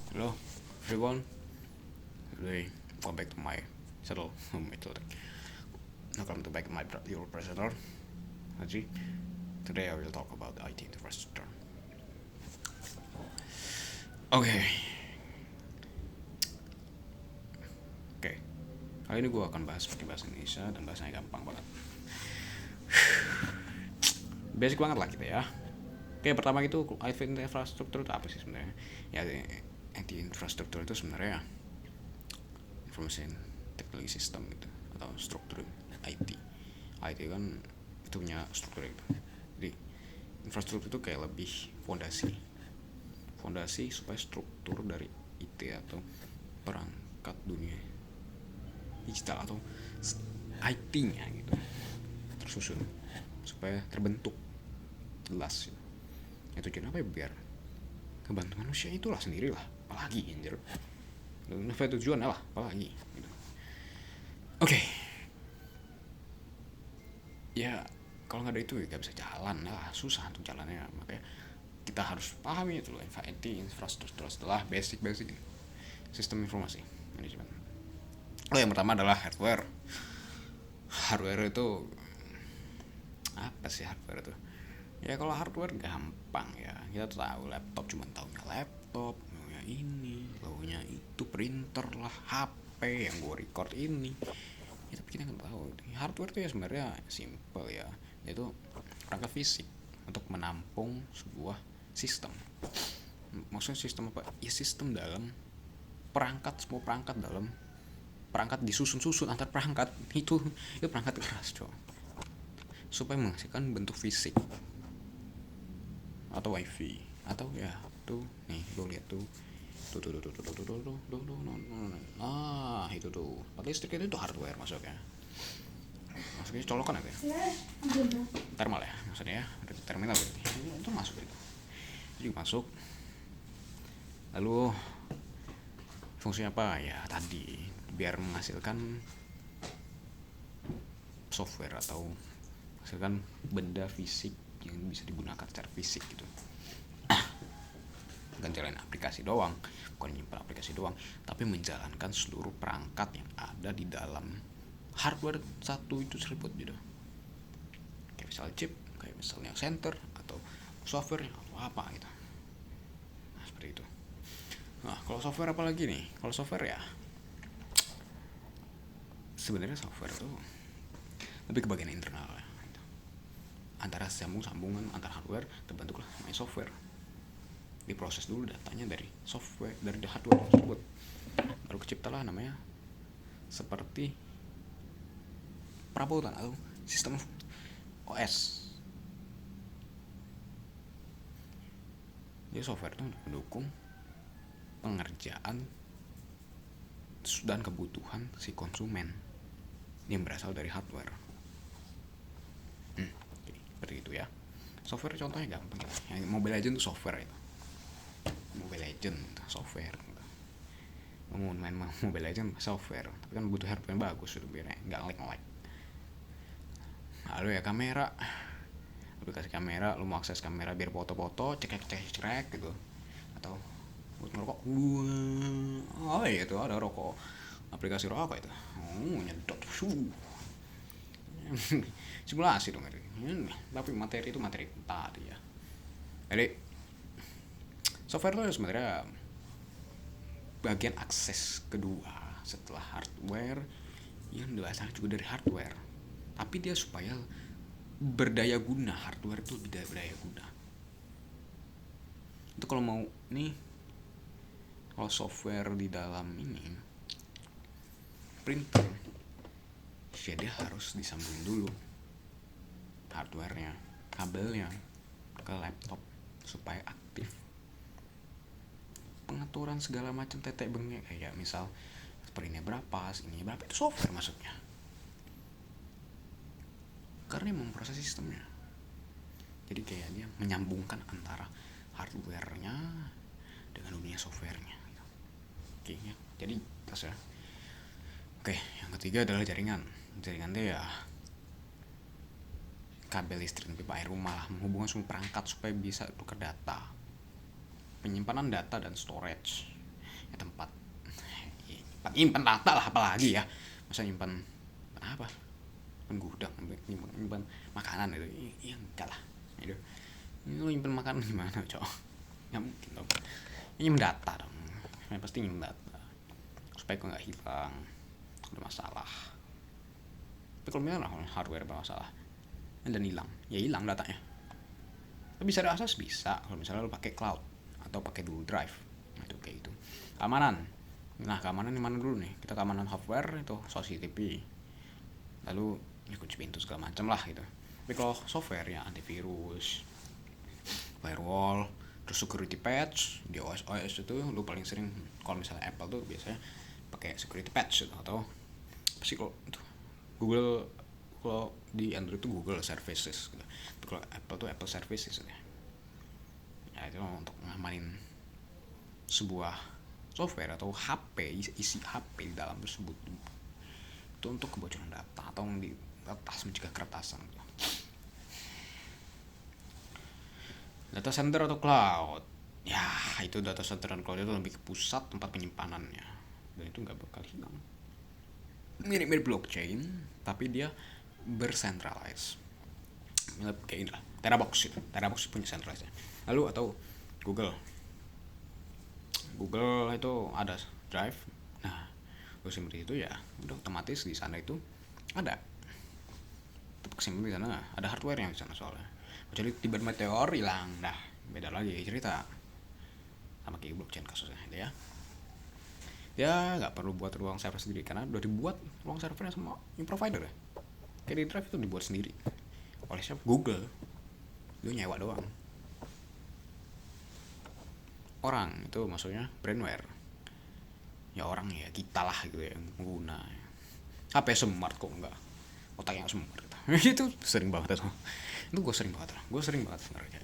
Hello, everyone. Today, welcome back to my channel. My channel. Welcome to back to my your presenter, Haji. Today, I will talk about IT infrastructure. Oke, oke. Kali ini gue akan bahas pakai bahasa Indonesia dan bahasanya gampang banget. Basic banget lah kita ya. Oke, pertama itu IT infrastructure itu apa sih sebenarnya? Ya, IT infrastructure itu sebenarnya information technology system gitu atau struktur IT. IT kan itu punya struktur itu. Jadi infrastruktur itu kayak lebih fondasi supaya struktur dari IT atau perangkat dunia digital atau IT-nya gitu tersusun supaya terbentuk jelas gitu. Ya tujuan apa ya, biar kebantu manusia itulah sendirilah, apalagi anjir. Tujuan lah apalagi gitu. Oke. Ya kalau nggak ada itu nggak bisa jalan lah, susah untuk jalannya. Makanya kita harus pahami itu loh, IT infrastruktur setelah basic sistem informasi manajemen. Yang pertama adalah hardware itu apa sih hardware itu? Ya kalau hardware gampang ya, kita tahu laptop, cuma tahunya laptop, tahunya ini, tahunya itu, printer lah, HP yang gue record ini ya, tapi kita nggak tahu hardware itu ya sebenarnya simple ya, yaitu perangkat fisik untuk menampung sebuah sistem. Maksudnya sistem apa ya? Sistem dalam semua perangkat dalam perangkat disusun antar perangkat itu perangkat keras coba, supaya menghasilkan bentuk fisik atau wifi atau ya tuh nih lo lihat tuh nah itu tuh listrik itu tuh hardware masuknya colokan apa ya, thermal ya maksudnya ya, terminal berarti itu masuk itu, jadi masuk lalu fungsinya apa ya tadi, biar menghasilkan software atau menghasilkan benda fisik yang bisa digunakan secara fisik gitu. Bukan jalan aplikasi doang, bukan nyimpan aplikasi doang, tapi menjalankan seluruh perangkat yang ada di dalam hardware satu itu tersebut gitu. Kayak misalnya chip, kayak misalnya center atau software atau apa gitu. Nah seperti itu. Nah kalau software apa lagi nih? Kalau software ya sebenarnya software itu lebih ke bagian internal ya. Antara sambungan antar hardware terbentuklah namanya software. Diproses dulu datanya dari software, dari hardware tersebut, baru keciptalah namanya seperti perabotan atau sistem OS. Jadi software itu mendukung pengerjaan dan kebutuhan si konsumen yang berasal dari hardware. Seperti itu ya. Software contohnya gampang ya. Mobile Legends itu software itu. Mobile Legends software. Mau main Mobile Legends software, tapi kan butuh hardware yang bagus itu biar nggak lag. Lalu ya kamera, aplikasi kamera, lu mau akses kamera biar foto-foto, cek gitu, atau buat ngerokok. Oh iya itu ada rokok, aplikasi rokok itu. Nyedot, simulasi dong itu. Tapi materi itu materi tadi ya. Jadi software itu sebenarnya bagian akses kedua setelah hardware yang berasal juga dari hardware, tapi dia supaya berdaya guna. Hardware itu lebih berdaya guna itu kalau mau nih. Kalau software di dalam ini printer ya dia harus disambung dulu hardwarenya, kabelnya ke laptop supaya aktif. Pengaturan segala macam tetek bengek kayak misal sprintnya berapa, ini berapa, itu software masuknya, karena memproses sistemnya. Jadi kayak dia menyambungkan antara hardwarenya dengan dunia softwarenya gitu. Oke ya, jadi tas ya. Oke, yang ketiga adalah jaringan itu ya kabel listrik, pipa air rumah, menghubungkan semua perangkat supaya bisa tukar data, penyimpanan data dan storage. ya tempat nyimpan data lah, apalagi ya, masa nyimpan apa, gudang, nyimpan makanan itu ya enggak lah itu. Ini lo nyimpan makanan gimana cowok, nggak mungkin dong. Ini nyimpan data dong, yang pasti nyimpan data supaya kok nggak hilang, ada masalah. Tapi kalau misalnya hardware bermasalah dan hilang, ya hilang datanya. Tapi bisa diakses, bisa kalau misalnya lo pakai cloud atau pakai Google Drive. Nah, itu kayak gitu. Keamanan. Nah, keamanan di mana dulu nih? Kita keamanan hardware itu CCTV. Lalu ya kunci pintu segala macam lah gitu. Tapi kalau software ya antivirus, firewall, terus security patch di OS itu lu paling sering kalau misalnya Apple tuh biasanya pakai security patch gitu, atau apa sih kalau itu Google, kalau di Android itu Google Services gitu. Kalau Apple tuh Apple Services gitu. Ya itu untuk ngamanin sebuah software atau HP, isi HP di dalam tersebut, itu untuk kebocoran data atau di atas mencegah keretasan gitu. Data center atau cloud, ya itu data center dan cloud itu lebih ke pusat tempat penyimpanannya, dan itu nggak bakal hilang. Mirip-mirip blockchain tapi dia bercentralize, kayak ini lah, Terabox punya centralize. Lalu atau Google itu ada drive. Nah, seperti itu ya udah otomatis di sana itu ada kesimpulan di sana ada hardware yang di sana soalnya. Kecuali tiba meteor hilang, dah beda lagi cerita. Sama kayak blockchain kasusnya ya. Dia nggak perlu buat ruang server sendiri karena udah dibuat ruang servernya sama provider ya. Kayak di drive itu dibuat sendiri oleh siapa? Google. Lu nyewa doang. Orang itu maksudnya brandware. Ya orang ya kita lah gitu ya, yang pengguna. HP smart kok enggak, otak yang smart gitu. Itu sering banget itu gue sering banget sebenarnya.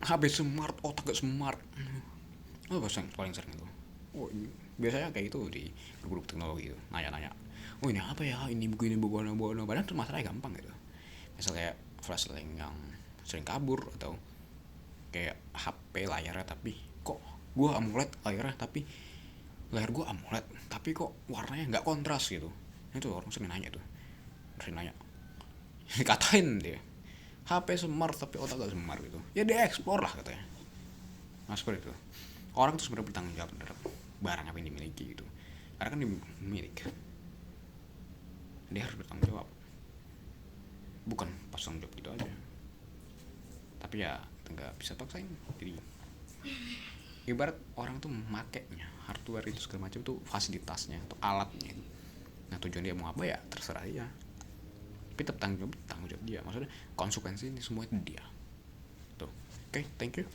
HP smart, otak gak smart. Oh, paling sering itu. Oh, biasanya kayak itu di grup teknologi itu, nanya-nanya. Oh ini apa ya? Ini begini begini. Padahal masalahnya gampang gitu. Misal kayak flash yang sering kabur, atau kayak HP layarnya tapi kok gue AMOLED layarnya, tapi layar gue AMOLED tapi kok warnanya nggak kontras gitu. Itu orang sering nanya tuh, dikatain dia HP smart tapi otak gak smart gitu. Ya dia explore lah katanya. Nah seperti itu, orang tuh sebenarnya bertanggung jawab terhadap barang apa yang dimiliki gitu, karena kan dimiliki, dia harus bertanggung jawab, bukan pas tanggung jawab gitu aja. Tapi ya nggak bisa paksain. Jadi ibarat orang tuh makainya hardware itu segala macam tuh fasilitasnya atau alatnya. Nah tujuan dia mau apa ya terserah dia, tapi tetap tanggung jawab dia, maksudnya konsekuensi ini semua itu dia tuh. Oke, thank you.